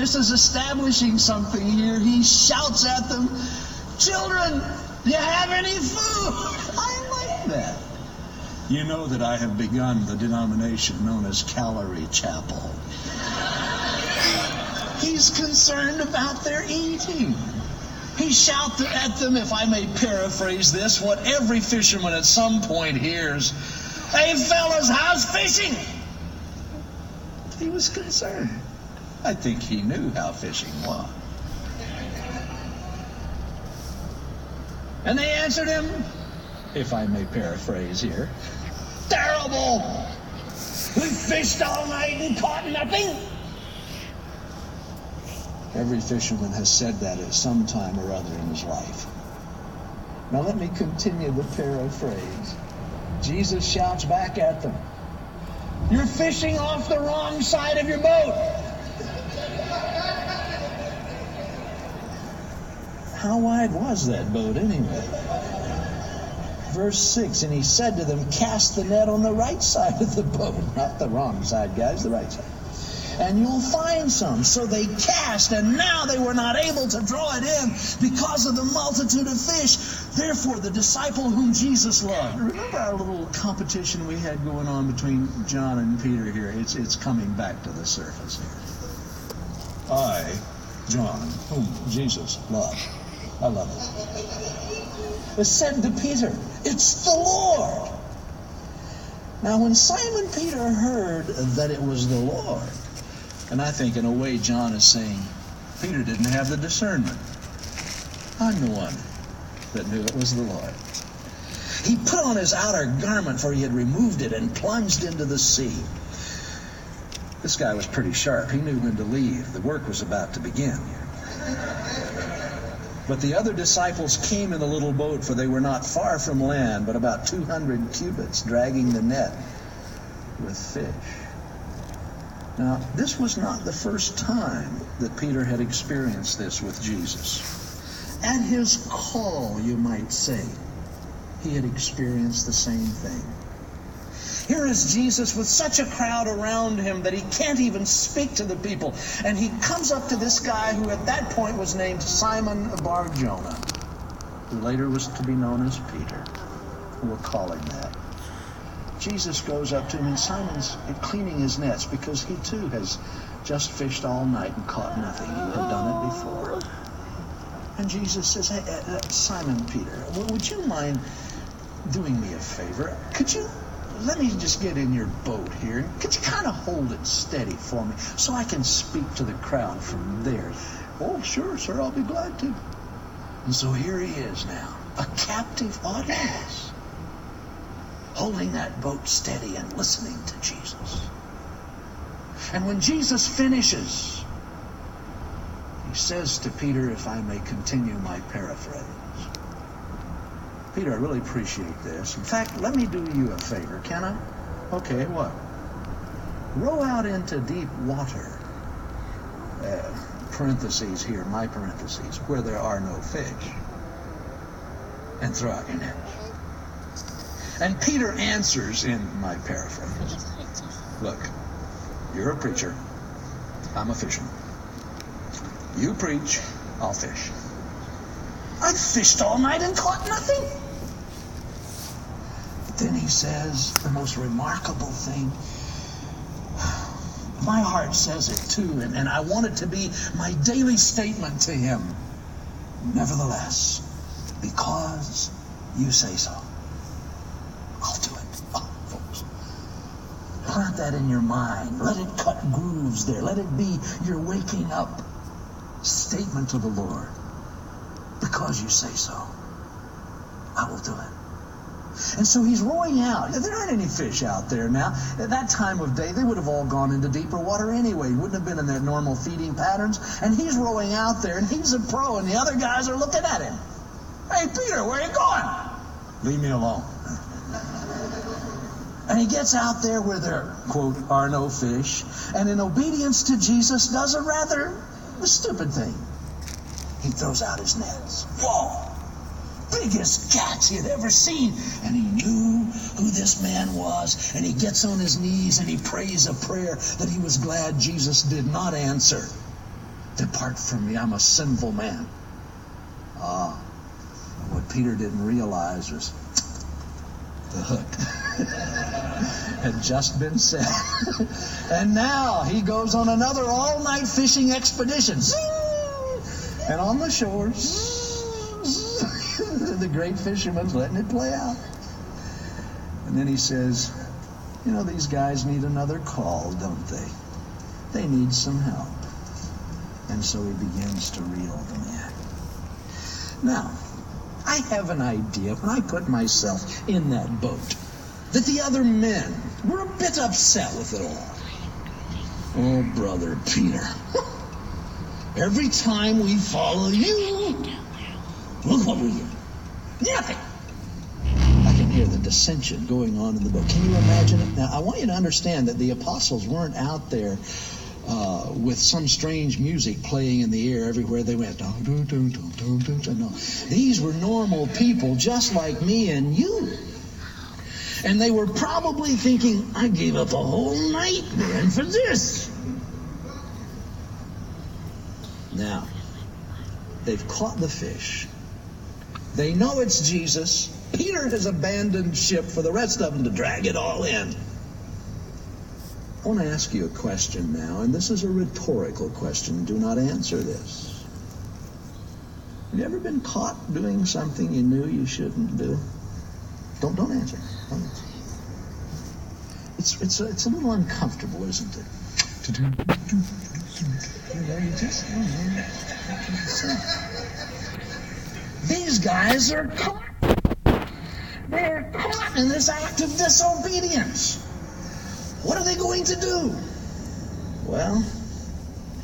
this is establishing something here. He shouts at them, "Children, do you have any food?" I like that. You know that I have begun the denomination known as Calorie Chapel. He's concerned about their eating. He shouts at them, if I may paraphrase this, what every fisherman at some point hears: "Hey fellas, how's fishing?" He was concerned. I think he knew how fishing was. And they answered him, if I may paraphrase here, "Terrible! We fished all night and caught nothing." Every fisherman has said that at some time or other in his life. Now let me continue the paraphrase. Jesus shouts back at them, "You're fishing off the wrong side of your boat." How wide was that boat anyway? Verse 6, and he said to them, "Cast the net on the right side of the boat." Not the wrong side, guys, the right side. "And you'll find some." So they cast, and now they were not able to draw it in because of the multitude of fish. Therefore, the disciple whom Jesus loved. Remember our little competition we had going on between John and Peter here? It's coming back to the surface here. I, John, whom Jesus loved. I love it. It said to Peter, "It's the Lord." Now, when Simon Peter heard that it was the Lord, and I think in a way John is saying, Peter didn't have the discernment. I'm the one that knew it was the Lord. He put on his outer garment, for he had removed it, and plunged into the sea. This guy was pretty sharp. He knew when to leave. The work was about to begin. But the other disciples came in the little boat, for they were not far from land, but about 200 cubits, dragging the net with fish. Now, this was not the first time that Peter had experienced this with Jesus. At his call, you might say, he had experienced the same thing. Here is Jesus with such a crowd around him that he can't even speak to the people. And he comes up to this guy who at that point was named Simon Bar-Jonah, who later was to be known as Peter. We'll call him that. Jesus goes up to him, and Simon's cleaning his nets because he too has just fished all night and caught nothing. He had done it before. And Jesus says, "Hey, Simon Peter, would you mind doing me a favor? Could you let me just get in your boat here? Could you kind of hold it steady for me so I can speak to the crowd from there?" "Oh, sure, sir, I'll be glad to." And so here he is now, a captive audience, holding that boat steady and listening to Jesus. And when Jesus finishes, he says to Peter, if I may continue my paraphrase, "Peter, I really appreciate this. In fact, let me do you a favor, can I?" "Okay, what?" "Row out into deep water," parentheses here, my parentheses, "where there are no fish, and throw out your nets." And Peter answers in my paraphrase, "Look, you're a preacher, I'm a fisherman. You preach, I'll fish. I've fished all night and caught nothing." But then he says the most remarkable thing. My heart says it too, and I want it to be my daily statement to him. "Nevertheless, because you say so, I'll do it." Oh, folks, plant that in your mind. Let it cut grooves there. Let it be your waking up statement to the Lord. "Because you say so, I will do it." And so he's rowing out. There aren't any fish out there now. At that time of day, they would have all gone into deeper water anyway. Wouldn't have been in their normal feeding patterns. And he's rowing out there, and he's a pro, and the other guys are looking at him. "Hey, Peter, where are you going?" "Leave me alone." And he gets out there where there, quote, "are no fish," and in obedience to Jesus does a rather stupid thing. He throws out his nets. Whoa! Biggest catch he had ever seen. And he knew who this man was. And he gets on his knees and he prays a prayer that he was glad Jesus did not answer. Depart from me, I'm a sinful man. What Peter didn't realize was the hook had just been set. And now he goes on another all-night fishing expedition. And on the shores, the great fisherman's letting it play out. And then he says, you know, these guys need another call, don't they? They need some help. And so he begins to reel them in. Now, I have an idea, when I put myself in that boat, that the other men were a bit upset with it all. Oh, brother Peter, every time we follow you, look what we get. Nothing. I can hear the dissension going on in the boat. Can you imagine it? Now, I want you to understand that the apostles weren't out there with some strange music playing in the air everywhere they went. No. These were normal people just like me and you. And they were probably thinking, I gave up a whole night man for this. Now, they've caught the fish. They know it's Jesus. Peter has abandoned ship for the rest of them to drag it all in. I want to ask you a question now, and this is a rhetorical question. Do not answer this. Have you ever been caught doing something you knew you shouldn't do? Don't answer. Don't answer. It's a little uncomfortable, isn't it? These guys are caught. They're caught in this act of disobedience. What are they going to do? Well,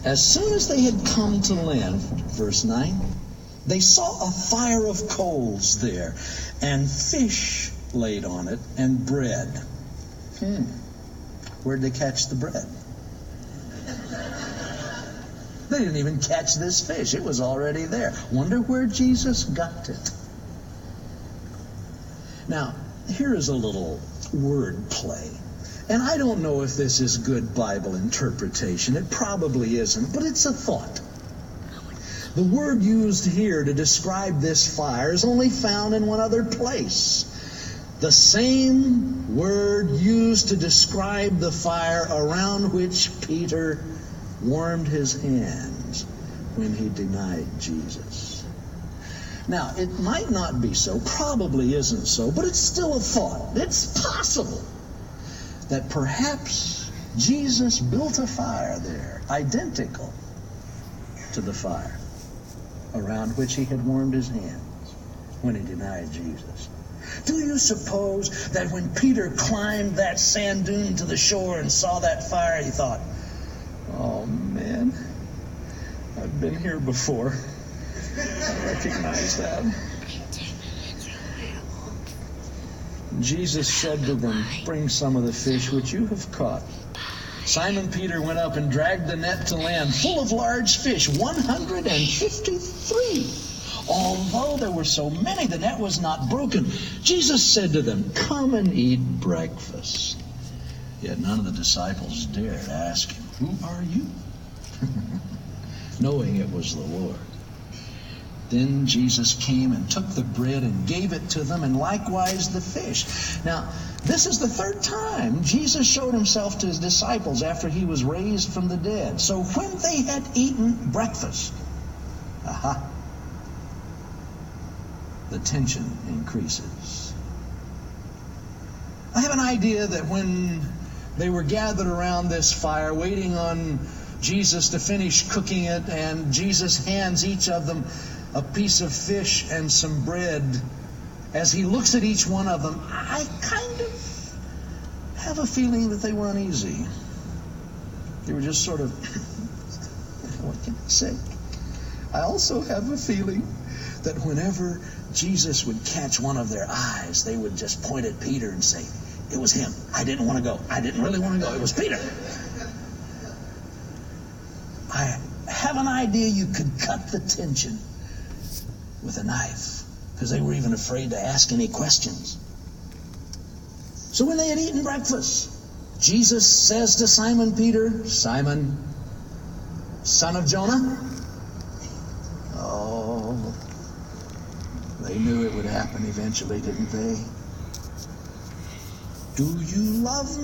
as soon as they had come to land, verse 9, they saw a fire of coals there, and fish laid on it, and bread. Where'd they catch the bread? They didn't even catch this fish. It was already there. Wonder where Jesus got it. Now, here is a little word play. And I don't know if this is good Bible interpretation. It probably isn't, but it's a thought. The word used here to describe this fire is only found in one other place. The same word used to describe the fire around which Peter warmed his hands when he denied Jesus. Now, it might not be so, probably isn't so, but it's still a thought. It's possible that perhaps Jesus built a fire there, identical to the fire around which he had warmed his hands when he denied Jesus. Do you suppose that when Peter climbed that sand dune to the shore and saw that fire, he thought, oh man, I've been here before. I recognize that. Jesus said to them, bring some of the fish which you have caught. Simon Peter went up and dragged the net to land full of large fish, 153. Although there were so many, the net was not broken. Jesus said to them, come and eat breakfast. Yet none of the disciples dared ask him, who are you? Knowing it was the Lord. Then Jesus came and took the bread and gave it to them, and likewise the fish. Now, this is the third time Jesus showed himself to his disciples after he was raised from the dead. So when they had eaten breakfast, the tension increases. I have an idea that when they were gathered around this fire, waiting on Jesus to finish cooking it, and Jesus hands each of them a piece of fish and some bread, as he looks at each one of them, I kind of have a feeling that they were uneasy. They were just sort of, what can I say? I also have a feeling that whenever Jesus would catch one of their eyes, they would just point at Peter and say, it was him. I didn't want to go. I didn't really want to go. It was Peter. I have an idea you could cut the tension with a knife, because they were even afraid to ask any questions. So when they had eaten breakfast, Jesus says to Simon Peter, Simon, son of Jonah? Oh, they knew it would happen eventually, didn't they? Do you love me?